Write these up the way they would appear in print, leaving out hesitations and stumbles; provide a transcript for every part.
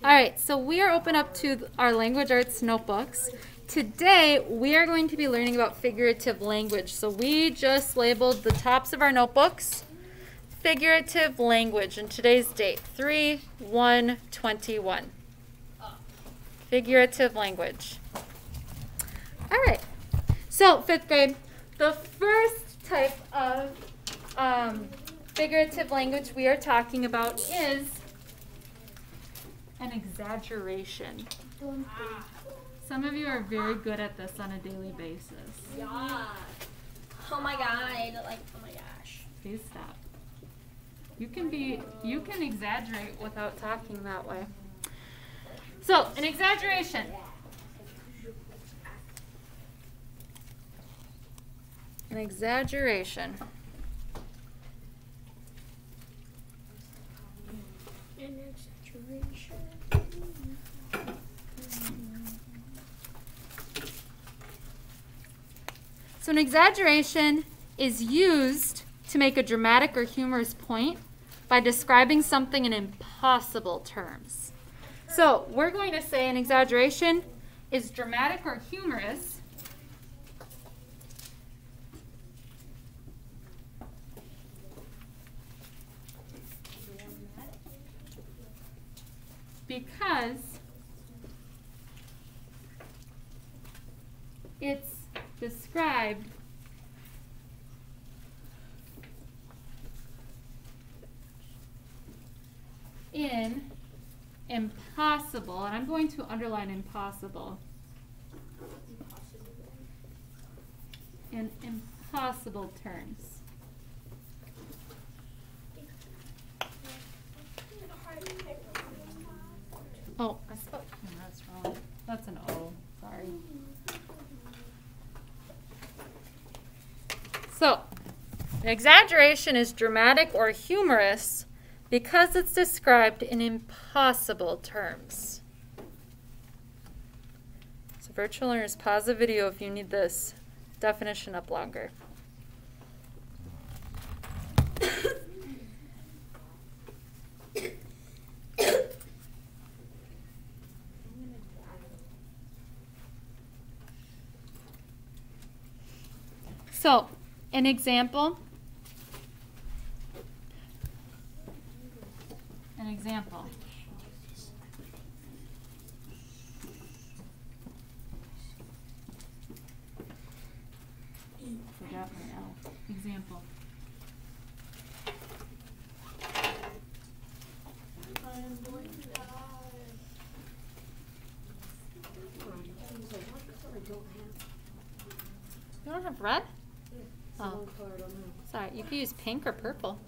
All right, so we are open up to our language arts notebooks. Today, we are going to be learning about figurative language. So we just labeled the tops of our notebooks, figurative language, and today's date, 3/1/21. Figurative language. All right, so 5th grade, the first type of figurative language we are talking about is an exaggeration. Some of you are very good at this on a daily basis. Yeah. Oh my god. Like, oh my gosh. Please stop. You can exaggerate without talking that way. So, an exaggeration. An exaggeration. An exaggeration. So an exaggeration is used to make a dramatic or humorous point by describing something in impossible terms. So we're going to say an exaggeration is dramatic or humorous because it's described in impossible, and I'm going to underline impossible. In impossible terms. Oh, I spelled that's wrong. That's an O. Sorry. So, an exaggeration is dramatic or humorous because it's described in impossible terms. So, virtual learners, pause the video if you need this definition up longer. So, an example. An example. Forgot my L. Example. You don't have red? Oh, sorry. You could use pink or purple.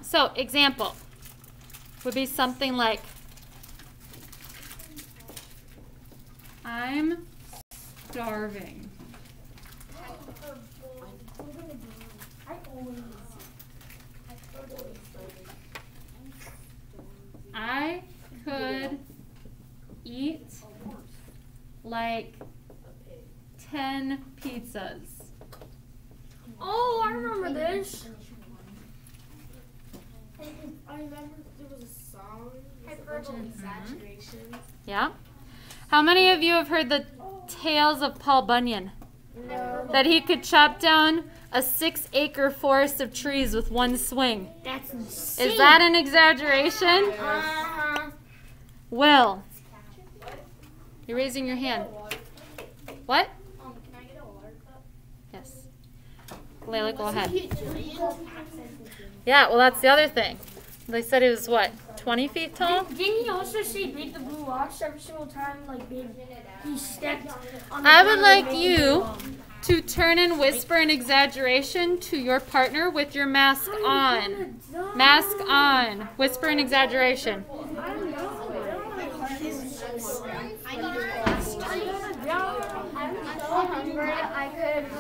So, example would be something like, I'm starving. I could eat like 10 pizzas. Oh, I remember this. I remember there was a song. Hyperbole. Exaggeration. Yeah. How many of you have heard the tales of Paul Bunyan? No. That he could chop down a 6-acre forest of trees with one swing. That's insane. Is that an exaggeration? Will, you're raising your hand. What? Can I get a water cup? Yes. Layla, go ahead. Yeah, well, that's the other thing. They said he was, what, 20 feet tall? Didn't he also say beat the blue rocks every single time? Like, he stepped on the I would ground like and you to turn and whisper an exaggeration to your partner with your mask on. Mask on. Whisper an exaggeration.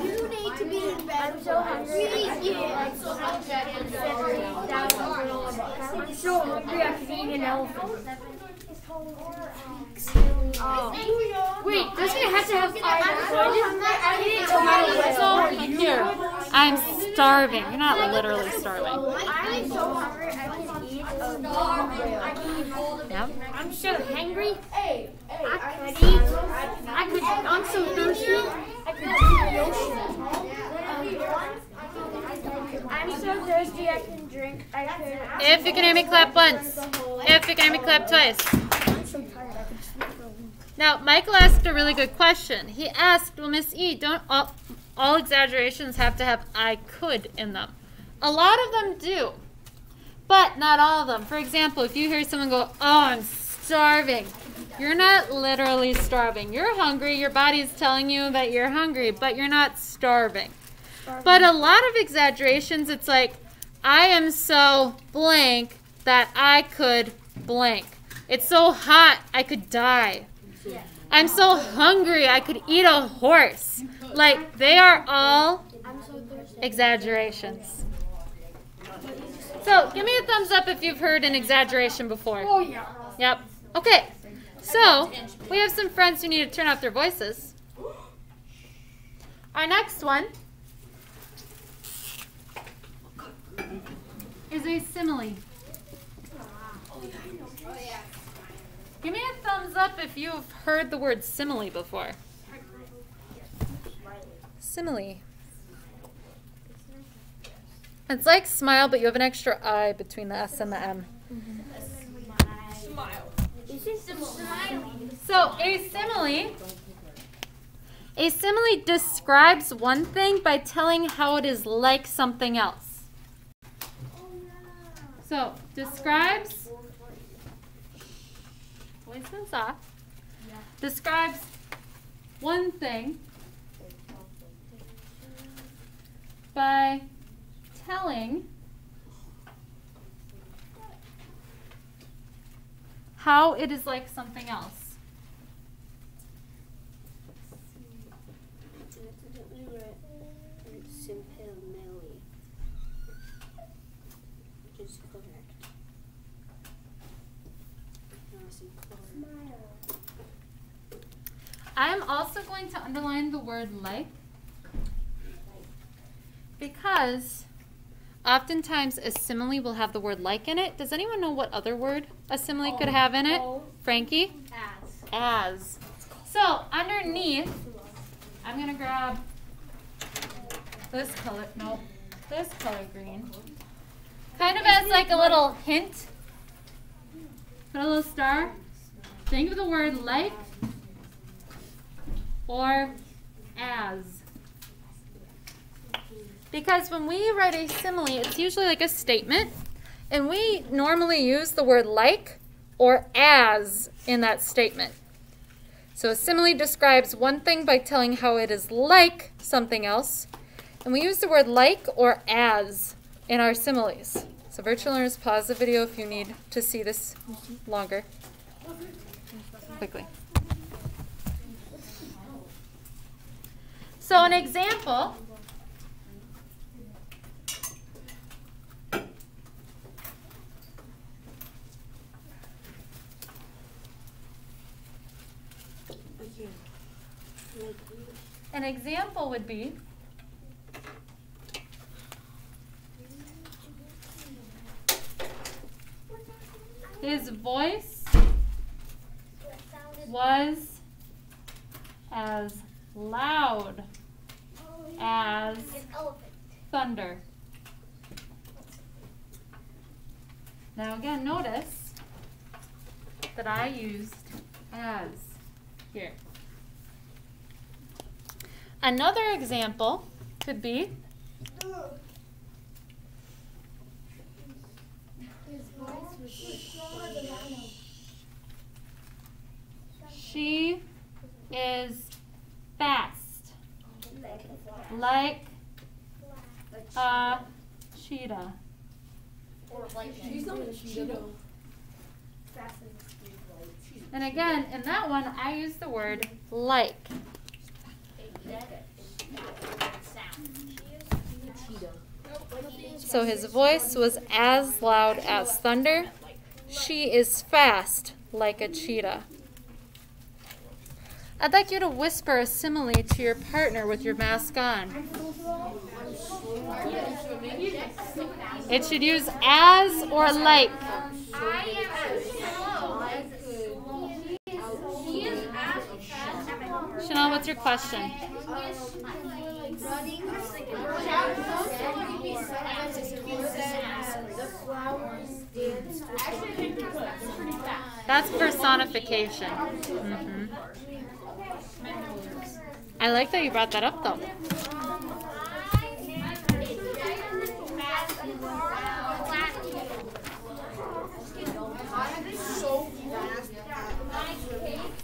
You need to be in bed. I'm so hungry. I'm so hungry I could eat an elephant. Wait, doesn't it have to have Here, I'm starving. You're not literally starving. I'm so hungry I can eat a Yep. I'm so hungry. I could eat. I'm so thirsty. I could drink the ocean. I'm so thirsty. I can drink. If you can hear me, clap once. If you can hear me, clap twice. I'm so tired. I could sleep for a week. Now, Michael asked a really good question. He asked, well, Miss E, don't all exaggerations have to have I could in them? A lot of them do, but not all of them. For example, if you hear someone go, oh, I'm starving, you're not literally starving. You're hungry. Your body's telling you that you're hungry, but you're not starving. But a lot of exaggerations, it's like, I am so blank that I could blank. It's so hot, I could die. I'm so hungry, I could eat a horse. Like, they are all exaggerations. So, give me a thumbs up if you've heard an exaggeration before. Oh, yeah. Yep. Okay. So, we have some friends who need to turn off their voices. Our next one is a simile. Give me a thumbs up if you've heard the word simile before. Simile. It's like smile, but you have an extra I between the S and the M. So a simile describes one thing by telling how it is like something else. So describes, voice and soft, describes one thing by telling how it is like something else. Simile, which is correct. I am also going to underline the word like, because oftentimes a simile will have the word like in it. Does anyone know what other word a simile could have in it? Frankie? As. So underneath, I'm going to grab this color, nope, this color green. Kind of as like a little hint. Put a little star. Think of the word like or as. Because when we write a simile, it's usually like a statement, and we normally use the word like or as in that statement. So a simile describes one thing by telling how it is like something else, and we use the word like or as in our similes. So virtual learners, pause the video if you need to see this longer. Quickly. So an example would be his voice was as loud as thunder. Now again, notice that I used as here. Another example could be she is fast like a cheetah. And again, in that one, I use the word like. So his voice was as loud as thunder. She is fast like a cheetah. I'd like you to whisper a simile to your partner with your mask on. It should use as or like. I am as slow your question? That's personification. I like that you brought that up, though.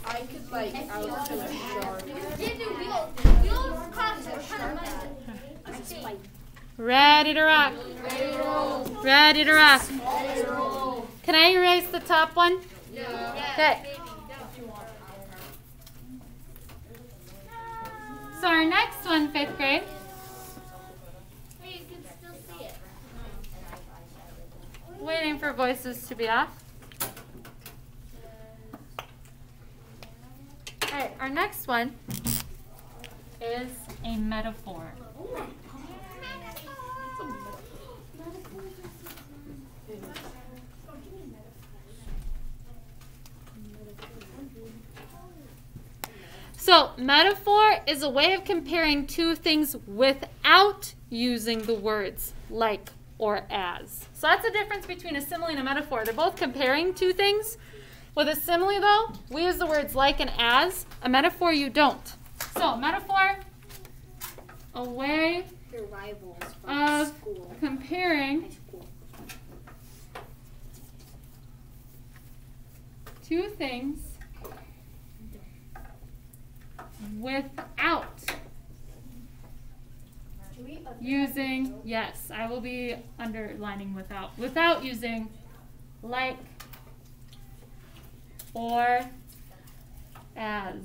I could like out to a shark. Ready to rock. Ready to rock. Can I erase the top one? Okay. So our next one, 5th grade. Waiting for voices to be off. Alright, our next one is a metaphor. So, metaphor is a way of comparing two things without using the words like or as. So that's the difference between a simile and a metaphor. They're both comparing two things. With a simile, though, we use the words like and as. A metaphor, you don't. So, metaphor, a way of comparing two things without using, yes, I will be underlining without using like or as.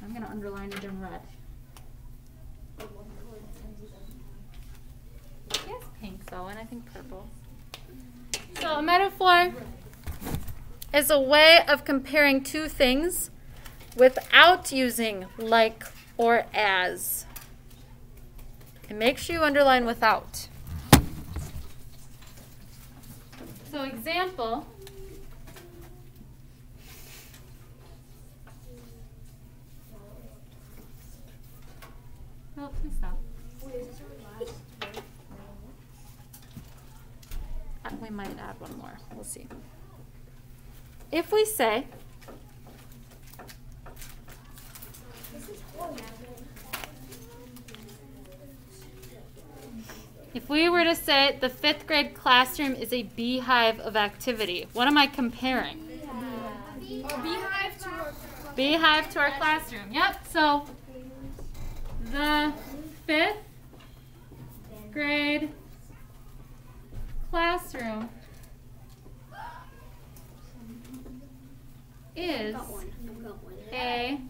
I'm going to underline it in red. Yes, pink though, and I think purple. So a metaphor is a way of comparing two things without using like or as. And make sure you underline without. So example. Oh, please stop. We might add one more. We'll see. If we say, if we were to say the 5th grade classroom is a beehive of activity, what am I comparing? Beehive to our classroom. Yep, so the 5th grade classroom is a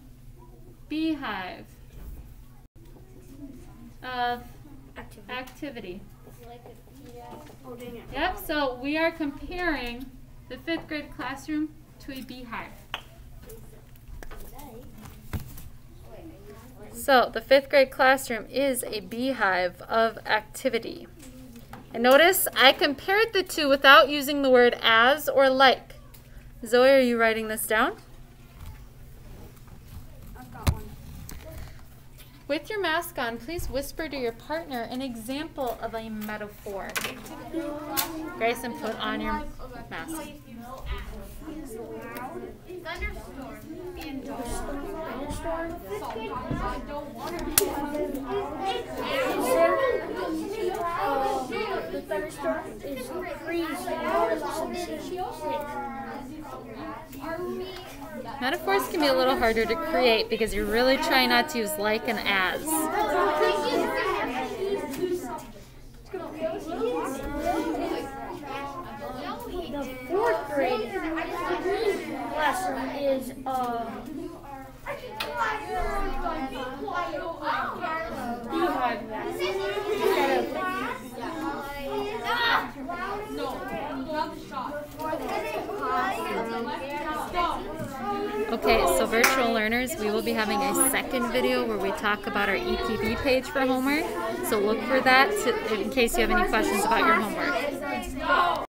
beehive of activity. Yep, so we are comparing the 5th grade classroom to a beehive. So the 5th grade classroom is a beehive of activity. And notice I compared the two without using the word as or like. Zoe, are you writing this down? I've got one. With your mask on, please whisper to your partner an example of a metaphor. Grayson, put on your mask. The thunderstorm is freezing. Metaphors can be a little harder to create because you're really trying not to use like and as. The 4th grade classroom is Okay, so virtual learners, we will be having a second video where we talk about our EPB page for homework. So look for that in case you have any questions about your homework.